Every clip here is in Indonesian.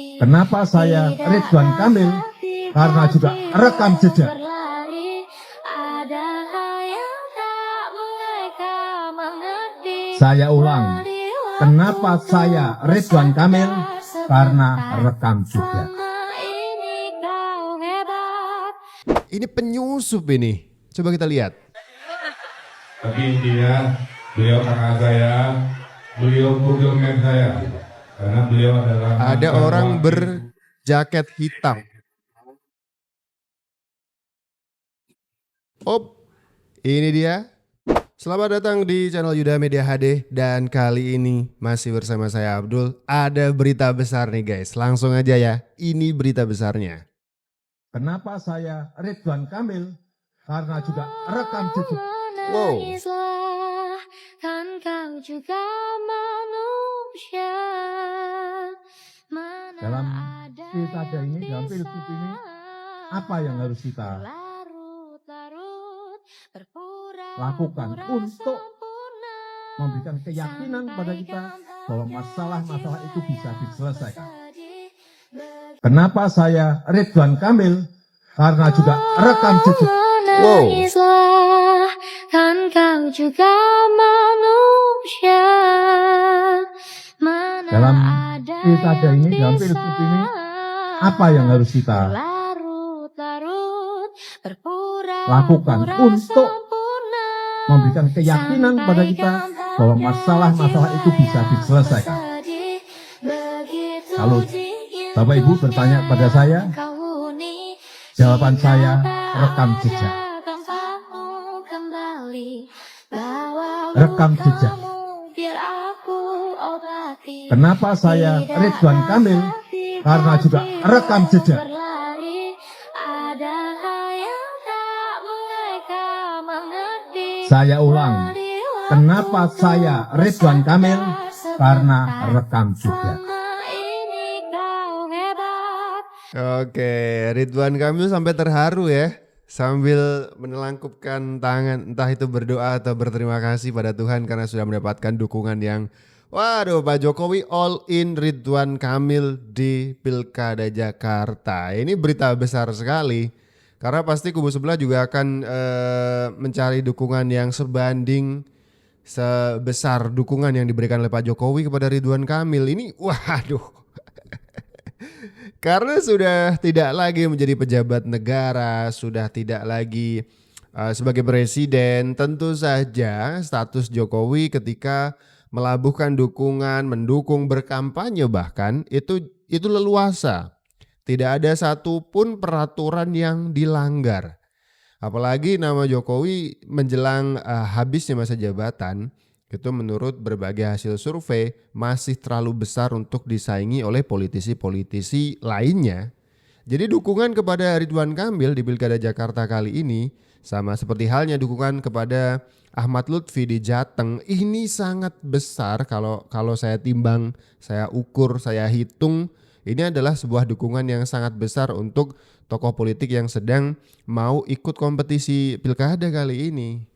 Kenapa saya Ridwan Kamil? Karena juga rekam jejak. Saya ulang, kenapa saya Ridwan Kamil? Karena rekam jejak. Ini penyusup ini. Coba kita lihat. Tapi intinya beliau kakak saya, beliau programmer saya. Karena beliau adalah Ada orang berjaket hitam. Ini dia. Selamat datang di channel Yuda Media HD. Dan kali ini masih bersama saya Abdul. Ada berita besar nih guys. Langsung aja ya. Ini berita besarnya. Kenapa saya Ridwan Kamil? Karena juga rekam jejak. Wow. Kan kau juga manusia. Dalam pilkada ini, dalam pilgub ini, apa yang harus kita lakukan untuk memberikan keyakinan pada kita bahwa masalah-masalah itu bisa diselesaikan. Kenapa saya Ridwan Kamil? Karena juga rekam jejak. Wow. Kan kau juga manusia. Dalam pilkada ini, dalam pilgub ini, apa yang harus kita lakukan untuk memberikan keyakinan pada kita bahwa masalah-masalah itu bisa diselesaikan. Kalau Bapak Ibu bertanya pada saya, jawaban saya rekam jejak. Rekam jejak. Kenapa saya Ridwan Kamil? Karena juga rekam jejak. Saya ulang, kenapa saya Ridwan Kamil? Karena rekam jejak. Oke, Ridwan Kamil sampai terharu ya. Sambil menelangkupkan tangan, entah itu berdoa atau berterima kasih pada Tuhan karena sudah mendapatkan dukungan yang, waduh, Pak Jokowi all in Ridwan Kamil di Pilkada Jakarta. Ini berita besar sekali karena pasti kubu sebelah juga akan mencari dukungan yang sebanding sebesar dukungan yang diberikan oleh Pak Jokowi kepada Ridwan Kamil. Ini waduh. Karena sudah tidak lagi menjadi pejabat negara, sudah tidak lagi sebagai presiden, tentu saja status Jokowi ketika melabuhkan dukungan, mendukung, berkampanye bahkan itu leluasa. Tidak ada satupun peraturan yang dilanggar. Apalagi nama Jokowi menjelang habisnya masa jabatan, itu menurut berbagai hasil survei masih terlalu besar untuk disaingi oleh politisi-politisi lainnya. Jadi dukungan kepada Ridwan Kamil di Pilkada Jakarta kali ini sama seperti halnya dukungan kepada Ahmad Lutfi di Jateng ini sangat besar kalau saya timbang, saya ukur, saya hitung, ini adalah sebuah dukungan yang sangat besar untuk tokoh politik yang sedang mau ikut kompetisi Pilkada kali ini.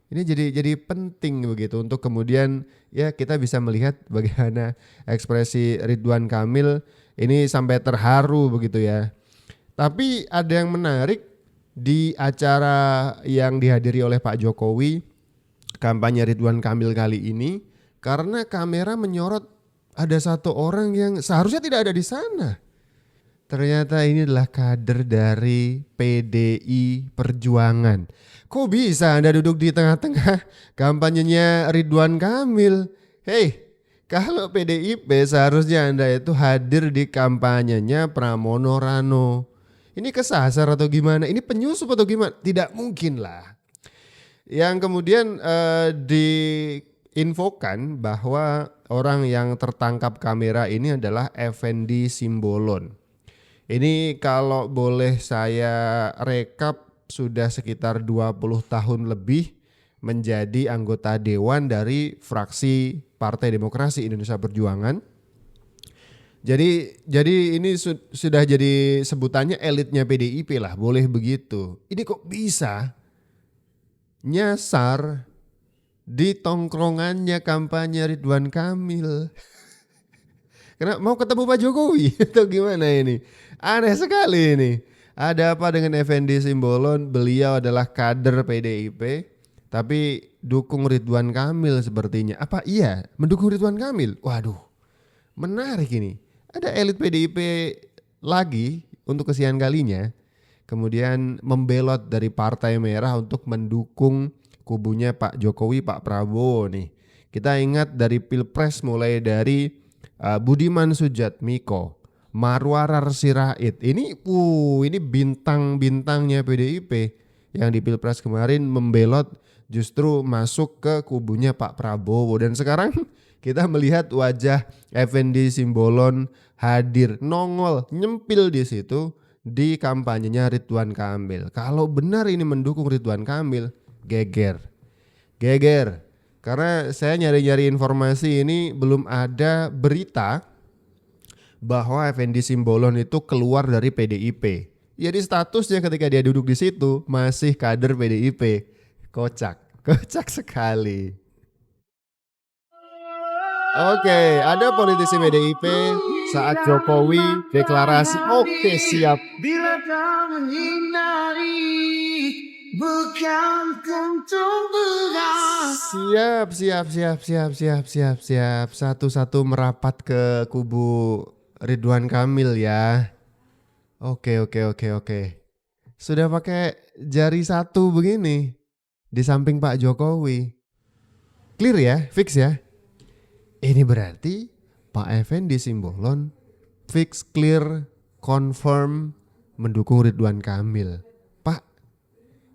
Ini jadi penting begitu untuk kemudian ya kita bisa melihat bagaimana ekspresi Ridwan Kamil ini sampai terharu begitu ya. Tapi ada yang menarik di acara yang dihadiri oleh Pak Jokowi kampanye Ridwan Kamil kali ini karena kamera menyorot ada satu orang yang seharusnya tidak ada di sana. Ternyata ini adalah kader dari PDI Perjuangan. Kok bisa Anda duduk di tengah-tengah kampanyenya Ridwan Kamil? Hei, kalau PDIP seharusnya Anda itu hadir di kampanyenya Pramono Rano. Ini kesasar atau gimana? Ini penyusup atau gimana? Tidak mungkin lah. Yang kemudian diinfokan bahwa orang yang tertangkap kamera ini adalah Effendi Simbolon. Ini kalau boleh saya rekap sudah sekitar 20 tahun lebih menjadi anggota dewan dari fraksi Partai Demokrasi Indonesia Perjuangan. Jadi ini sudah jadi sebutannya elitnya PDIP lah, boleh begitu. Ini kok bisa nyasar di tongkrongannya kampanye Ridwan Kamil. Kenapa mau ketemu Pak Jokowi atau gimana ini? Aneh sekali ini. Ada apa dengan Effendi Simbolon? Beliau adalah kader PDIP tapi dukung Ridwan Kamil sepertinya. Apa iya mendukung Ridwan Kamil? Waduh, menarik ini. Ada elit PDIP lagi untuk kesekian kalinya kemudian membelot dari Partai Merah untuk mendukung kubunya Pak Jokowi, Pak Prabowo nih. Kita ingat dari Pilpres mulai dari Budiman Sujatmiko, Marwarar Sirait. Ini bintang-bintangnya PDIP yang di Pilpres kemarin membelot justru masuk ke kubunya Pak Prabowo. Dan sekarang kita melihat wajah Effendi Simbolon hadir, nongol, nyempil di situ di kampanyenya Ridwan Kamil. Kalau benar ini mendukung Ridwan Kamil, geger. Karena saya nyari-nyari informasi ini belum ada berita bahwa Effendi Simbolon itu keluar dari PDIP. Jadi statusnya ketika dia duduk di situ masih kader PDIP. Kocak sekali. Oke, ada politisi PDIP saat Jokowi deklarasi. Oke, siap. Bila kau menyinari, bukan tentu berat. Siap. Satu-satu merapat ke kubu Ridwan Kamil ya. Oke. Sudah pakai jari satu begini di samping Pak Jokowi. Clear ya, fix ya. Ini berarti Pak Effendi Simbolon fix, clear, confirm mendukung Ridwan Kamil. Pak,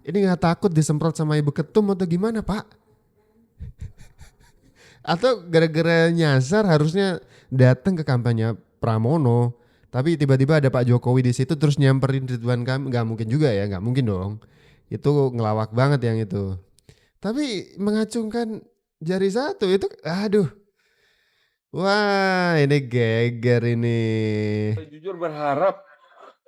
ini gak takut disemprot sama ibu ketum atau gimana Pak? Atau gara-gara nyasar harusnya datang ke kampanye Pramono, tapi tiba-tiba ada Pak Jokowi di situ terus nyamperin Ridwan Kamil? Gak mungkin juga ya, gak mungkin dong. Itu ngelawak banget yang itu. Tapi mengacungkan jari satu itu, aduh. Wah, ini geger ini. Saya jujur berharap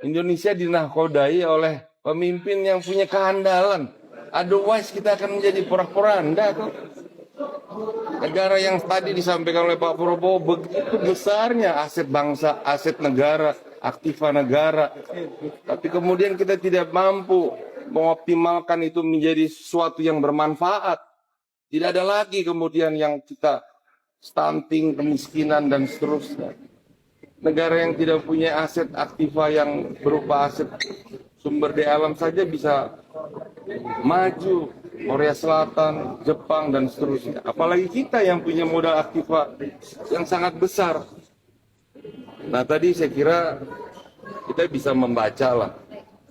Indonesia dinahkodai oleh pemimpin yang punya kehandalan. Otherwise kita akan menjadi porak-poranda kok. Negara yang tadi disampaikan oleh Pak Prabowo begitu besarnya aset bangsa, aset negara, aktiva negara. Tapi kemudian kita tidak mampu mengoptimalkan itu menjadi sesuatu yang bermanfaat. Tidak ada lagi kemudian yang kita stunting, kemiskinan, dan seterusnya. Negara yang tidak punya aset aktiva yang berupa aset sumber daya alam saja bisa maju. Korea Selatan, Jepang, dan seterusnya. Apalagi kita yang punya modal aktiva yang sangat besar. Nah tadi saya kira kita bisa membaca lah,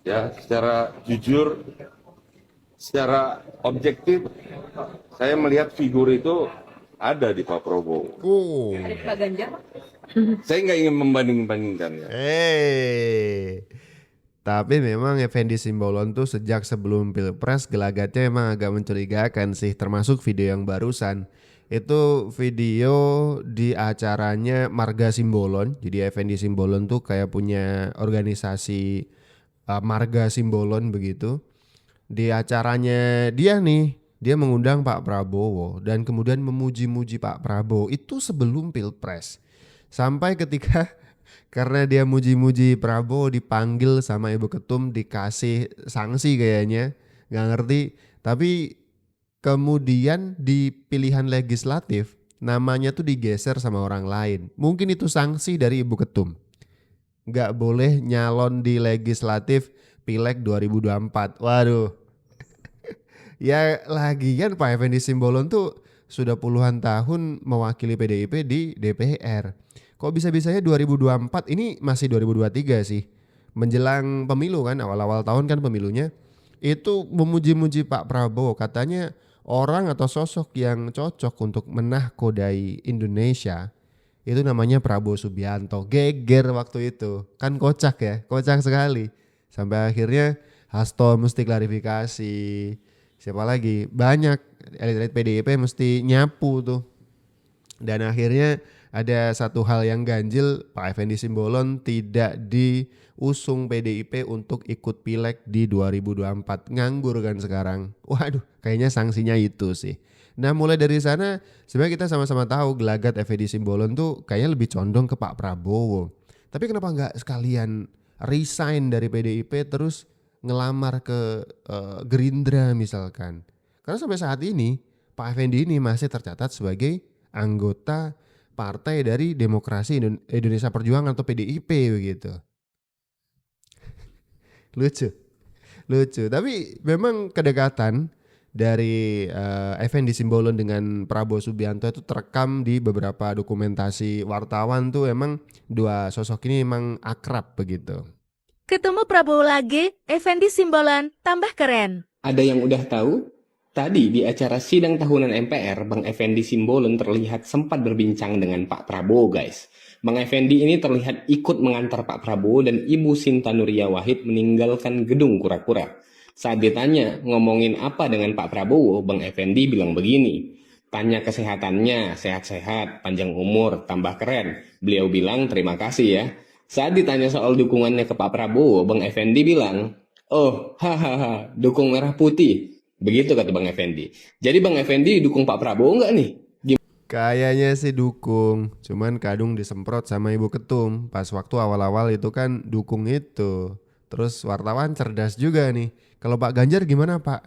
ya, secara jujur, secara objektif. Saya melihat figur itu ada di Pak Prabowo. Ada Pak Ganjar? Saya nggak ingin membanding-bandingkan ya. Tapi memang Effendi Simbolon tuh sejak sebelum Pilpres gelagatnya emang agak mencurigakan sih. Termasuk video yang barusan. Itu video di acaranya Marga Simbolon. Jadi Effendi Simbolon tuh kayak punya organisasi Marga Simbolon begitu. Di acaranya dia nih, dia mengundang Pak Prabowo dan kemudian memuji-muji Pak Prabowo itu sebelum Pilpres. Sampai ketika karena dia muji-muji Prabowo dipanggil sama Ibu Ketum dikasih sanksi kayaknya, gak ngerti. Tapi kemudian di pilihan legislatif namanya tuh digeser sama orang lain. Mungkin itu sanksi dari Ibu Ketum. Gak boleh nyalon di legislatif Pileg 2024. Waduh. Ya lagian Pak Effendi Simbolon tuh sudah puluhan tahun mewakili PDIP di DPR. Kok bisa-bisanya 2024, ini masih 2023 sih. Menjelang pemilu kan, awal-awal tahun kan pemilunya. Itu memuji-muji Pak Prabowo. Katanya orang atau sosok yang cocok untuk menahkodai Indonesia itu namanya Prabowo Subianto. Geger waktu itu. Kan kocak ya, kocak sekali. Sampai akhirnya Hasto mesti klarifikasi. Siapa lagi? Banyak elit-elit PDIP mesti nyapu tuh. Dan akhirnya ada satu hal yang ganjil, Pak Effendi Simbolon tidak diusung PDIP untuk ikut Pileg di 2024. Nganggur kan sekarang. Waduh, kayaknya sanksinya itu sih. Nah mulai dari sana sebenarnya kita sama-sama tahu gelagat Effendi Simbolon tuh kayaknya lebih condong ke Pak Prabowo. Tapi kenapa nggak sekalian resign dari PDIP terus ngelamar ke Gerindra misalkan? Karena sampai saat ini Pak Effendi ini masih tercatat sebagai anggota partai dari Demokrasi Indonesia Perjuangan atau PDIP begitu. Lucu. Tapi memang kedekatan dari Effendi Simbolon dengan Prabowo Subianto itu terekam di beberapa dokumentasi wartawan tuh, emang dua sosok ini emang akrab begitu. Ketemu Prabowo lagi, Effendi Simbolon tambah keren. Ada yang udah tahu? Tadi di acara sidang tahunan MPR, Bang Effendi Simbolon terlihat sempat berbincang dengan Pak Prabowo, guys. Bang Effendi ini terlihat ikut mengantar Pak Prabowo dan Ibu Sinta Nuria Wahid meninggalkan gedung kura-kura. Saat ditanya ngomongin apa dengan Pak Prabowo, Bang Effendi bilang begini. Tanya kesehatannya, sehat-sehat, panjang umur, tambah keren. Beliau bilang terima kasih ya. Saat ditanya soal dukungannya ke Pak Prabowo, Bang Effendi bilang, oh, hahaha, dukung merah putih. Begitu kata Bang Effendi. Jadi Bang Effendi dukung Pak Prabowo nggak nih? Kayaknya sih dukung, cuman kadung disemprot sama Ibu Ketum. Pas waktu awal-awal itu kan dukung itu. Terus wartawan cerdas juga nih. Kalau Pak Ganjar gimana Pak?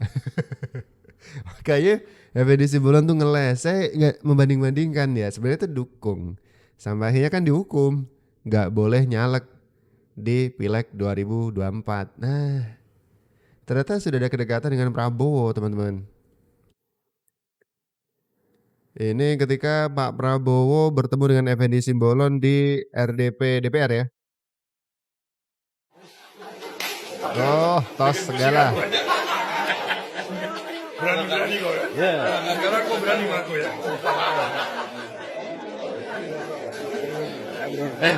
Kayaknya Effendi Simbolon tuh ngeles. Saya nggak membanding-bandingkan ya. Sebenarnya itu dukung. Sampai akhirnya kan dihukum. Nggak boleh nyalek di Pileg 2024. Nah, ternyata sudah ada kedekatan dengan Prabowo, teman-teman. Ini ketika Pak Prabowo bertemu dengan Effendi Simbolon di RDP DPR ya. Oh, tos segala. Berani-berani kok ya. Negara kok berani sama aku ya.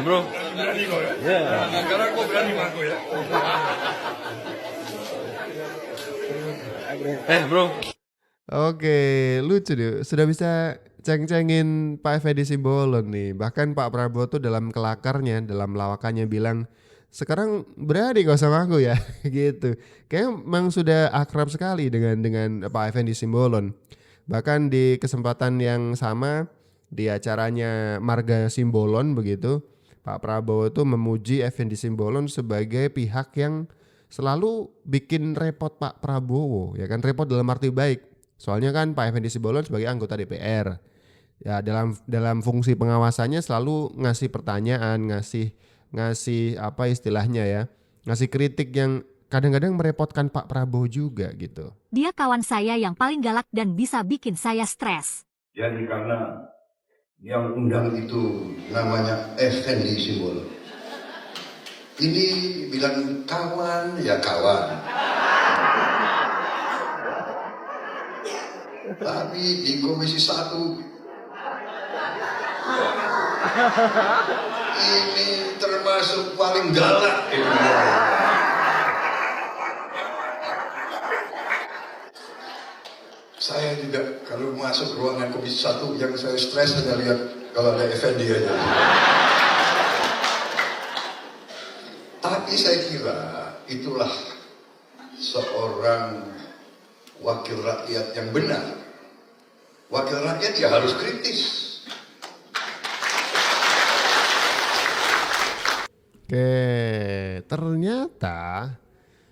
Bro. Berani kok ya. Negara kok berani sama aku ya. Bro. Oke, lucu deh. Sudah bisa ceng-cengin Pak Effendi Simbolon nih. Bahkan Pak Prabowo tuh dalam kelakarnya, dalam lawakannya bilang, sekarang berani kok sama aku ya, gitu. Kayaknya memang sudah akrab sekali dengan Pak Effendi Simbolon. Bahkan di kesempatan yang sama di acaranya Marga Simbolon begitu, Pak Prabowo tuh memuji Effendi Simbolon sebagai pihak yang selalu bikin repot Pak Prabowo, ya kan, repot dalam arti baik. Soalnya kan Pak Effendi Simbolon sebagai anggota DPR, ya dalam fungsi pengawasannya selalu ngasih pertanyaan, ngasih apa istilahnya ya, ngasih kritik yang kadang-kadang merepotkan Pak Prabowo juga gitu. Dia kawan saya yang paling galak dan bisa bikin saya stres. Jadi karena yang undang itu namanya Effendi Simbolon. Ini bilang kawan ya kawan. Tapi di Komisi 1 ini termasuk paling galak ini. Saya juga kalau masuk ruangan Komisi 1 yang saya stres hanya lihat kalau ada Effendi aja. Tapi saya kira itulah seorang wakil rakyat yang benar. Wakil rakyat ya harus kritis. Oke, ternyata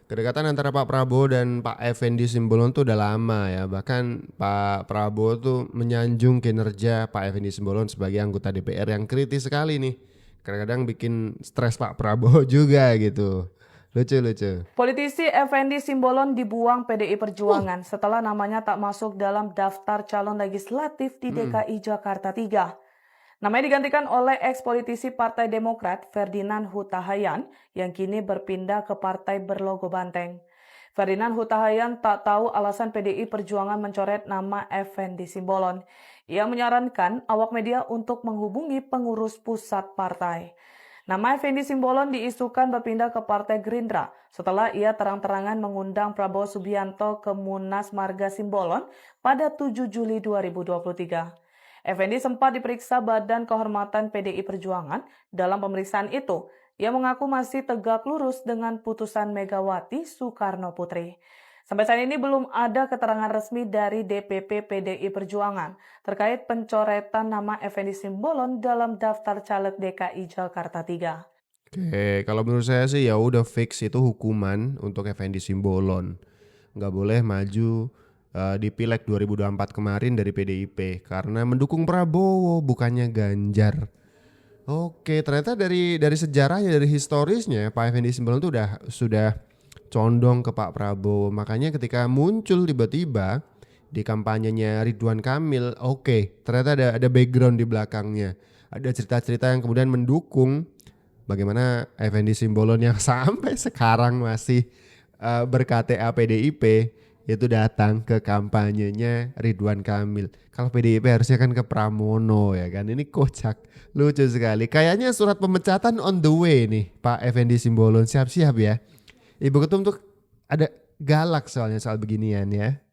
kedekatan antara Pak Prabowo dan Pak Effendi Simbolon tuh udah lama ya. Bahkan Pak Prabowo tuh menyanjung kinerja Pak Effendi Simbolon sebagai anggota DPR yang kritis sekali nih. Kadang-kadang bikin stres Pak Prabowo juga gitu. Lucu. Politisi Effendi Simbolon dibuang PDI Perjuangan setelah namanya tak masuk dalam daftar calon legislatif di DKI Jakarta 3. Namanya digantikan oleh eks-politisi Partai Demokrat Ferdinand Huta Hayan yang kini berpindah ke partai berlogo banteng. Ferdinand Huta Hayan tak tahu alasan PDI Perjuangan mencoret nama Effendi Simbolon. Ia menyarankan awak media untuk menghubungi pengurus pusat partai. Nama Effendi Simbolon diisukan berpindah ke Partai Gerindra setelah ia terang-terangan mengundang Prabowo Subianto ke Munas Marga Simbolon pada 7 Juli 2023. Effendi sempat diperiksa Badan Kehormatan PDI Perjuangan. Dalam pemeriksaan itu, ia mengaku masih tegak lurus dengan putusan Megawati Soekarno Putri. Sampai saat ini belum ada keterangan resmi dari DPP PDI Perjuangan terkait pencoretan nama Effendi Simbolon dalam daftar caleg DKI Jakarta 3. Oke, kalau menurut saya sih ya udah fix itu hukuman untuk Effendi Simbolon. Nggak boleh maju di Pileg 2024 kemarin dari PDIP karena mendukung Prabowo bukannya Ganjar. Oke, ternyata dari sejarahnya, dari historisnya Pak Effendi Simbolon tuh sudah condong ke Pak Prabowo. Makanya ketika muncul tiba-tiba di kampanyenya Ridwan Kamil, oke, ternyata ada background di belakangnya. Ada cerita-cerita yang kemudian mendukung bagaimana Effendi Simbolon yang sampai sekarang masih ber-KTA PDIP itu datang ke kampanyenya Ridwan Kamil. Kalau PDIP harusnya kan ke Pramono ya kan. Ini kocak, lucu sekali. Kayaknya surat pemecatan on the way nih Pak Effendi Simbolon, siap-siap ya. Ibu Ketum tuh ada galak soalnya soal beginian ya.